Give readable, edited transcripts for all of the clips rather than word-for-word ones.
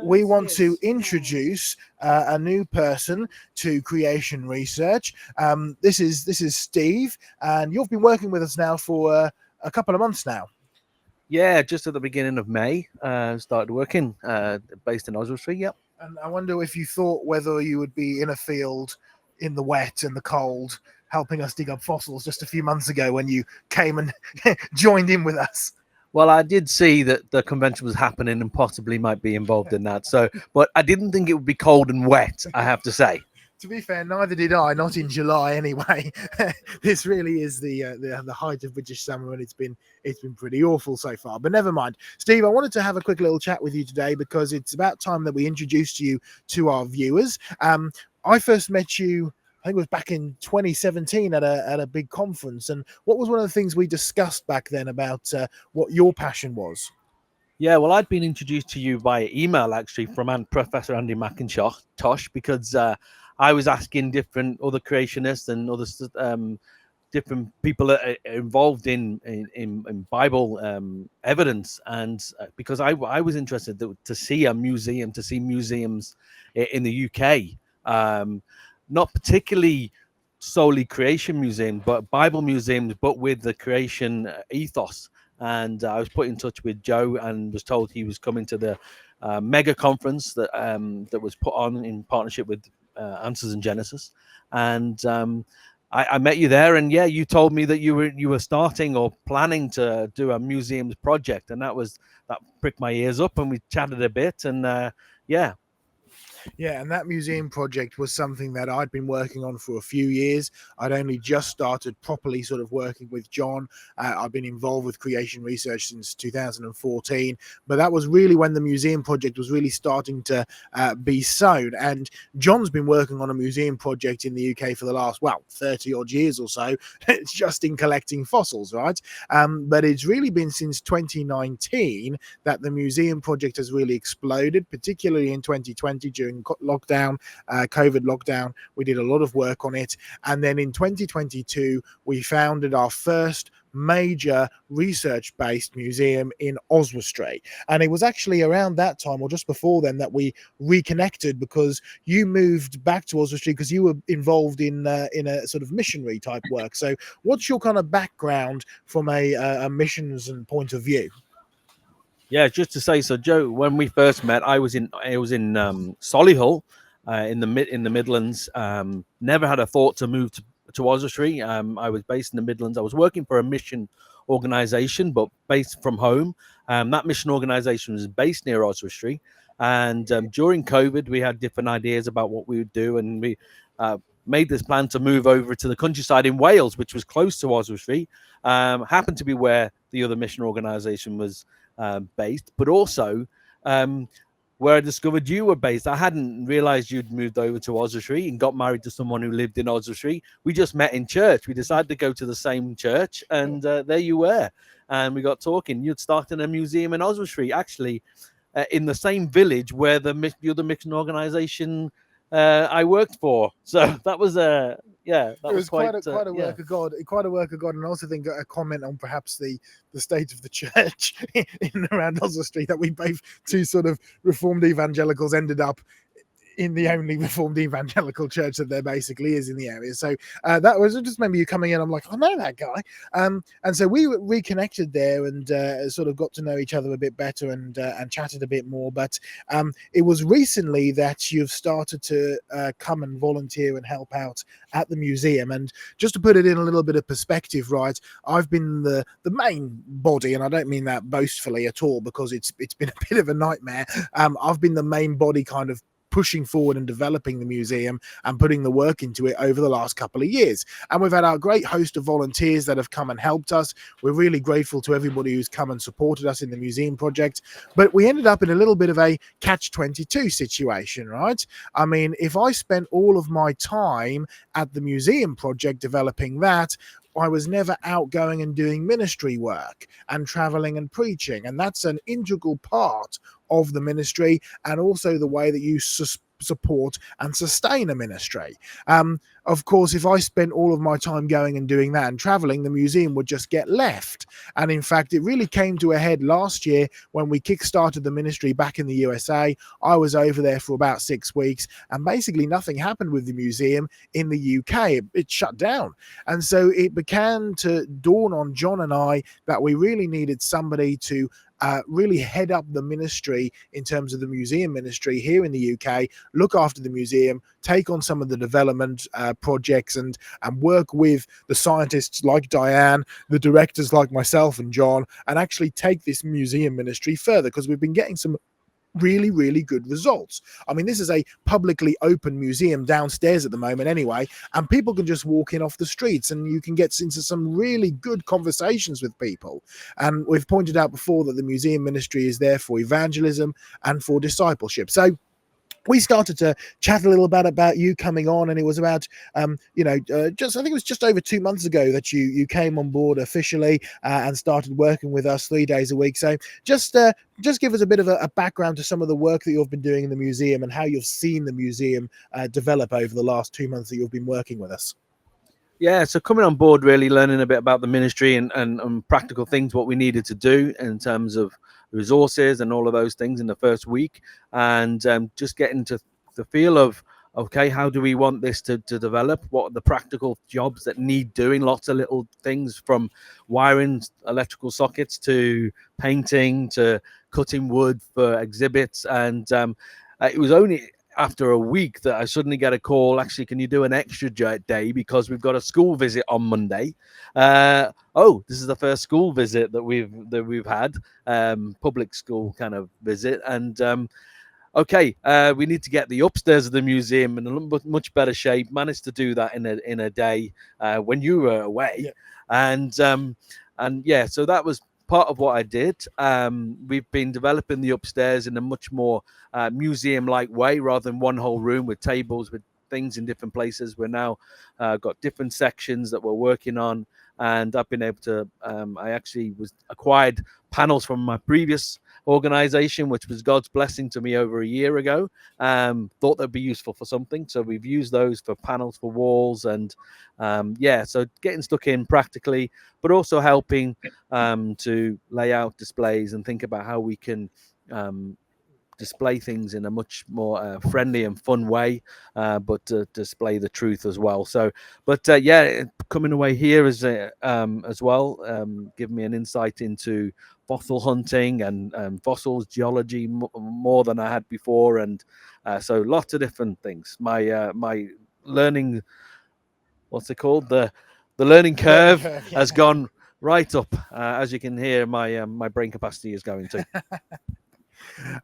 we want to introduce a new person to creation research. This is Steve, and you've been working with us now for a couple of months now. Yeah, just at the beginning of May, started working based in Oswestry. Yep. And I wonder if you thought whether you would be in a field in the wet and the cold, helping us dig up fossils just a few months ago when you came and joined in with us. Well, I did see that the convention was happening and possibly might be involved in that. So, but I didn't think it would be cold and wet, I have to say. To be fair, neither did I. Not in July, anyway. This really is the height of British summer, and it's been pretty awful so far. But never mind, Steve. I wanted to have a quick little chat with you today because it's about time that we introduced you to our viewers. I first met you, I think it was back in 2017 at a big conference. And what was one of the things we discussed back then about what your passion was? Yeah, well, I'd been introduced to you via email actually from Professor Andy McIntosh because I was asking different other creationists and other different people that are involved in Bible evidence, and because I was interested to see a museum, to see museums in the UK, not particularly solely creation museum, but Bible museums, but with the creation ethos. And I was put in touch with Joe and was told he was coming to the mega conference that was put on in partnership with Answers in Genesis, and I met you there, and yeah, you told me that you were starting or planning to do a museums project, and that pricked my ears up, and we chatted a bit, and yeah. Yeah, and that museum project was something that I'd been working on for a few years. I'd only just started properly sort of working with John. I've been involved with creation research since 2014, but that was really when the museum project was really starting to be sown. And John's been working on a museum project in the UK for the last, 30 odd years or so. It's just in collecting fossils, right? But it's really been since 2019 that the museum project has really exploded, particularly in 2020 during lockdown, COVID lockdown. We did a lot of work on it, and then in 2022 we founded our first major research-based museum in Oswestry, and it was actually around that time or just before then that we reconnected because you moved back to Oswestry because you were involved in a sort of missionary type work. So what's your kind of background from a missions and point of view? Yeah, just to say, so Joe, when we first met, I was in Solihull, in the Midlands. Never had a thought to move to Oswestry. I was based in the Midlands. I was working for a mission organisation, but based from home. That mission organisation was based near Oswestry, and during COVID, we had different ideas about what we would do, and we made this plan to move over to the countryside in Wales, which was close to Oswestry. Happened to be where the other mission organisation was based, but also where I discovered you were based. I hadn't realized you'd moved over to Oswestry and got married to someone who lived in Oswestry. We just met in church. We decided to go to the same church, and there you were. And we got talking. You'd started a museum in Oswestry, actually, in the same village where the other mission organization I worked for. So that was it was quite a work of God, and I also think a comment on perhaps the state of the church in and around Oswestry, that we both two sort of reformed evangelicals ended up in the only reformed evangelical church that there basically is in the area. So that was just maybe you coming in. I'm like, I know that guy. And so we reconnected there and sort of got to know each other a bit better and chatted a bit more. But it was recently that you've started to come and volunteer and help out at the museum. And just to put it in a little bit of perspective, right, I've been the main body, and I don't mean that boastfully at all because it's been a bit of a nightmare. I've been the main body kind of pushing forward and developing the museum and putting the work into it over the last couple of years. And we've had our great host of volunteers that have come and helped us. We're really grateful to everybody who's come and supported us in the museum project. But we ended up in a little bit of a catch-22 situation, right? I mean, if I spent all of my time at the museum project developing that, I was never out going and doing ministry work and traveling and preaching. And that's an integral part of the ministry, and also the way that you support and sustain a ministry. Of course, if I spent all of my time going and doing that and traveling, the museum would just get left. And in fact, it really came to a head last year when we kickstarted the ministry back in the USA. I was over there for about 6 weeks, and basically nothing happened with the museum in the UK. It shut down. And so it began to dawn on John and I that we really needed somebody to really head up the ministry in terms of the museum ministry here in the UK, look after the museum, take on some of the development projects, and work with the scientists like Diane, the directors like myself and John, and actually take this museum ministry further, because we've been getting some really, really good results. I mean, this is a publicly open museum downstairs at the moment anyway, and people can just walk in off the streets, and you can get into some really good conversations with people. And we've pointed out before that the museum ministry is there for evangelism and for discipleship. So we started to chat a little bit about you coming on, and it was about just, I think it was just over 2 months ago that you came on board officially and started working with us 3 days a week. So just give us a bit of a background to some of the work that you've been doing in the museum and how you've seen the museum develop over the last 2 months that you've been working with us. Yeah, so coming on board, really learning a bit about the ministry and practical things, what we needed to do in terms of resources and all of those things in the first week, and just getting to the feel of, okay, how do we want this to develop? What are the practical jobs that need doing? Lots of little things, from wiring electrical sockets to painting to cutting wood for exhibits. And it was only after a week that I suddenly get a call, actually, can you do an extra day because we've got a school visit on Monday. This is the first school visit that we've had, public school kind of visit. And we need to get the upstairs of the museum in a much better shape. Managed to do that in a day when you were away. Yeah. So that was part of what I did. We've been developing the upstairs in a much more museum-like way, rather than one whole room with tables with things in different places. We're now got different sections that we're working on, and I've been able to. I actually acquired panels from my previous organization, which was God's blessing to me over a year ago. Thought they'd be useful for something, so we've used those for panels for walls, and so getting stuck in practically, but also helping to lay out displays and think about how we can display things in a much more friendly and fun way, but to display the truth as well. So, coming away here as well, giving me an insight into fossil hunting and fossils, geology, more than I had before, and so lots of different things. My learning, what's it called, the learning curve has gone right up. As you can hear, my brain capacity is going to.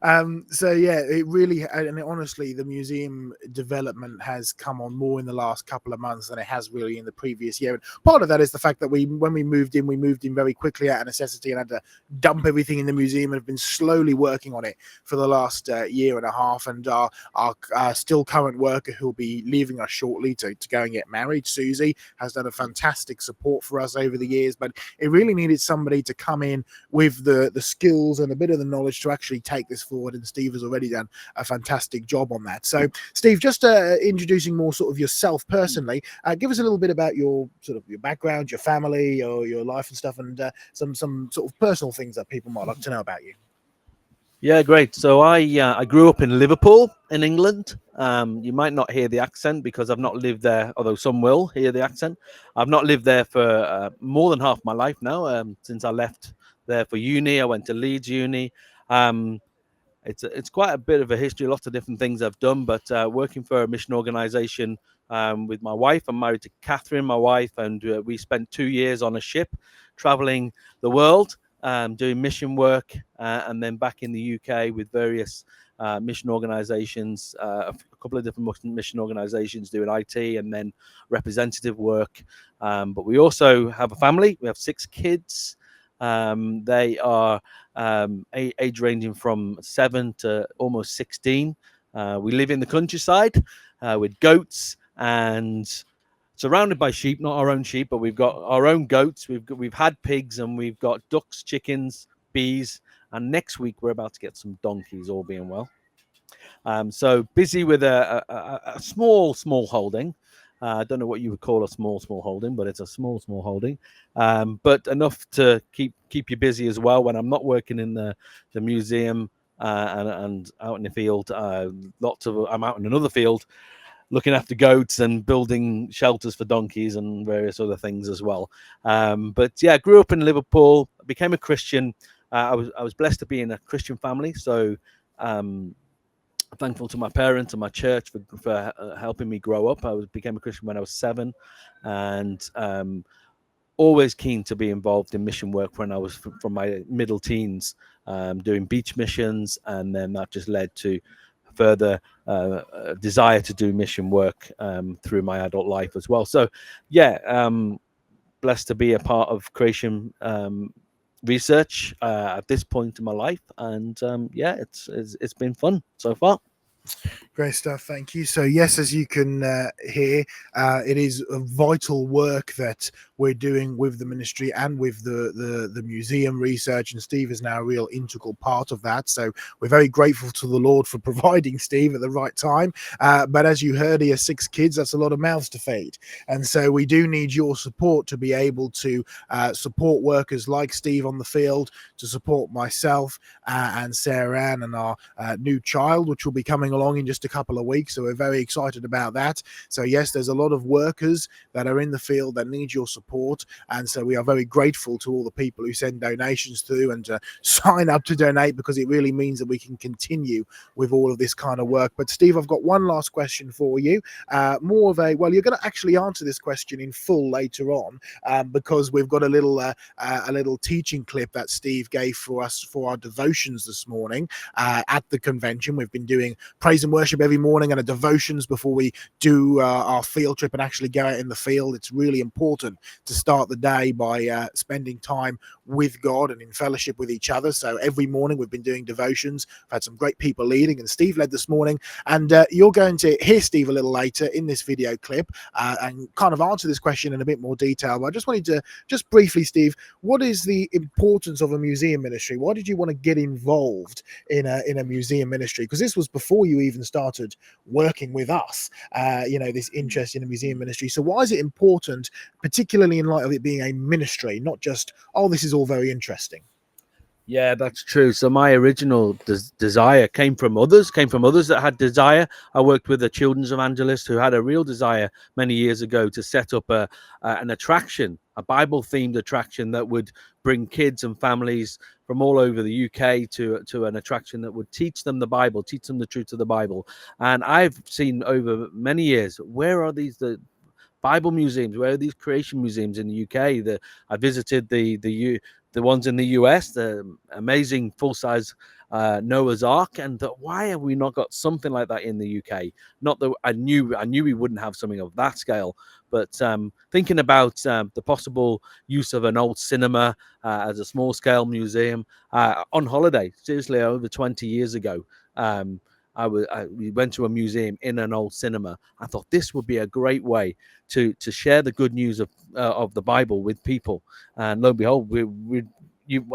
It really, and honestly, the museum development has come on more in the last couple of months than it has really in the previous year. And part of that is the fact that when we moved in very quickly out of necessity and had to dump everything in the museum, and have been slowly working on it for the last year and a half. And our still current worker, who'll be leaving us shortly to go and get married, Susie, has done a fantastic support for us over the years. But it really needed somebody to come in with the skills and a bit of the knowledge to actually take this forward, and Steve has already done a fantastic job on that. So Steve, just introducing more sort of yourself personally, give us a little bit about your background, your family, your life and stuff, and some sort of personal things that people might like to know about you. Yeah, great. So I grew up in Liverpool in England. You might not hear the accent because I've not lived there, although some will hear the accent. I've not lived there for more than half my life now, since I left there for uni. I went to Leeds Uni. It's quite a bit of a history, lots of different things I've done, but working for a mission organization with my wife. I'm married to Catherine, my wife, and we spent 2 years on a ship traveling the world, doing mission work, and then back in the UK with various mission organizations, a couple of different mission organizations doing IT and then representative work. But we also have a family. We have 6 kids. They are age ranging from 7 to almost 16. We live in the countryside with goats and surrounded by sheep, not our own sheep, but we've got our own goats. We've had pigs, and we've got ducks, chickens, bees, and next week we're about to get some donkeys, all being well. So busy with a small holding. I don't know what you would call a small holding, but it's a small holding, but enough to keep you busy as well when I'm not working in the museum and out in the field. I'm out in another field looking after goats and building shelters for donkeys and various other things as well. But yeah, grew up in Liverpool, became a Christian. I was blessed to be in a Christian family, so um, thankful to my parents and my church for helping me grow up. Became a Christian when I was 7, and always keen to be involved in mission work when I was from my middle teens, doing beach missions, and then that just led to further desire to do mission work through my adult life as well. So, yeah, blessed to be a part of creation research at this point in my life, and yeah, it's been fun so far. Great stuff, thank you. So yes, as you can hear, it is a vital work that we're doing with the ministry and with the museum research, and Steve is now a real integral part of that. So we're very grateful to the Lord for providing Steve at the right time. But as you heard, he has 6 kids. That's a lot of mouths to feed, and so we do need your support to be able to support workers like Steve on the field, to support myself and Sarah Ann and our new child, which will be coming along in just a couple of weeks. So we're very excited about that. So yes, there's a lot of workers that are in the field that need your support, and so we are very grateful to all the people who send donations through and sign up to donate, because it really means that we can continue with all of this kind of work. But Steve, I've got one last question for you. More of a, well, you're going to actually answer this question in full later on, because we've got a little teaching clip that Steve gave for us for our devotions this morning at the convention. We've been doing praise and worship every morning and a devotions before we do our field trip and actually go out in the field. It's really important to start the day by spending time with God and in fellowship with each other. So every morning we've been doing devotions. I've had some great people leading, and Steve led this morning, and you're going to hear Steve a little later in this video clip and kind of answer this question in a bit more detail. But I just wanted to just briefly, Steve, what is the importance of a museum ministry? Why did you want to get involved in a museum ministry? Because this was before you even started working with us, this interest in a museum ministry. So why is it important, particularly in light of it being a ministry, not just, oh, this is all very interesting? Yeah, that's true. So my original desire came from others that had desire. I worked with a children's evangelist who had a real desire many years ago to set up an attraction, a Bible themed attraction that would bring kids and families from all over the UK to an attraction that would teach them the Bible, teach them the truth of the Bible. And I've seen over many years, where are the Bible museums? Where are these creation museums in the UK? I visited the ones in the US, the amazing full size Noah's Ark, and why have we not got something like that in the UK? Not that I knew we wouldn't have something of that scale, but thinking about the possible use of an old cinema as a small scale museum on holiday, seriously, over 20 years ago. We went to a museum in an old cinema. I thought this would be a great way to share the good news of the Bible with people. And lo and behold,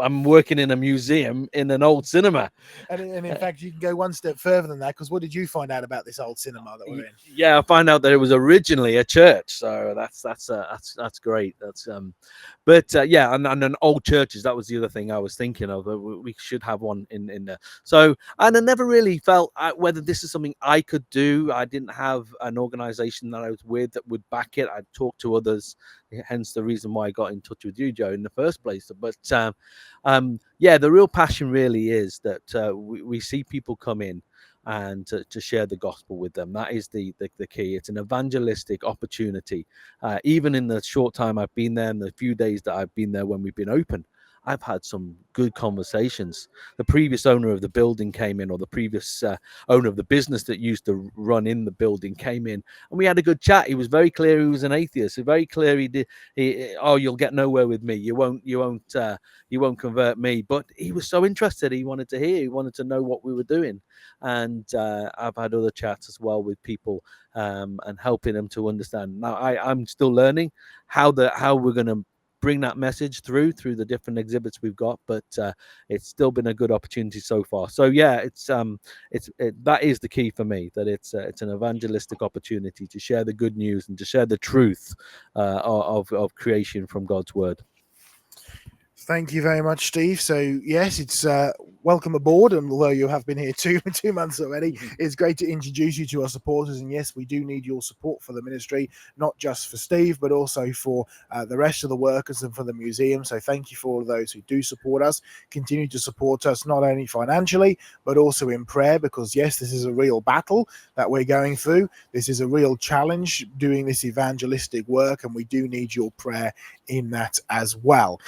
I'm working in a museum in an old cinema. And in fact, you can go one step further than that, because what did you find out about this old cinema that we're in? Yeah, I find out that it was originally a church, so that's great. Yeah, and an old churches. That was the other thing I was thinking of. We should have one in there. So, and I never really felt whether this is something I could do. I didn't have an organization that I was with that would back it. I'd talk to others, hence the reason why I got in touch with you, Joe, in the first place. But yeah, the real passion really is that we see people come in and to share the gospel with them. That is the key. It's an evangelistic opportunity. Even in the short time I've been there and the few days that I've been there when we've been open, I've had some good conversations. The previous owner of the building came in, or the previous owner of the business that used to run in the building came in, and we had a good chat. He was very clear he was an atheist. Very clear you'll get nowhere with me. You won't convert me. But he was so interested. He wanted to hear. He wanted to know what we were doing. And I've had other chats as well with people and helping them to understand. Now I'm still learning how we're going to bring that message through the different exhibits we've got, but it's still been a good opportunity so far. So yeah, that is the key for me, that it's an evangelistic opportunity to share the good news and to share the truth of creation from God's word. Thank you very much, Steve. So yes, it's welcome aboard, and although you have been here two months already, it's great to introduce you to our supporters. And yes, we do need your support for the ministry, not just for Steve, but also for the rest of the workers and for the museum. So thank you for all of those who do support us. Continue to support us, not only financially, but also in prayer, because yes, this is a real battle that we're going through. This is a real challenge doing this evangelistic work, and we do need your prayer in that as well.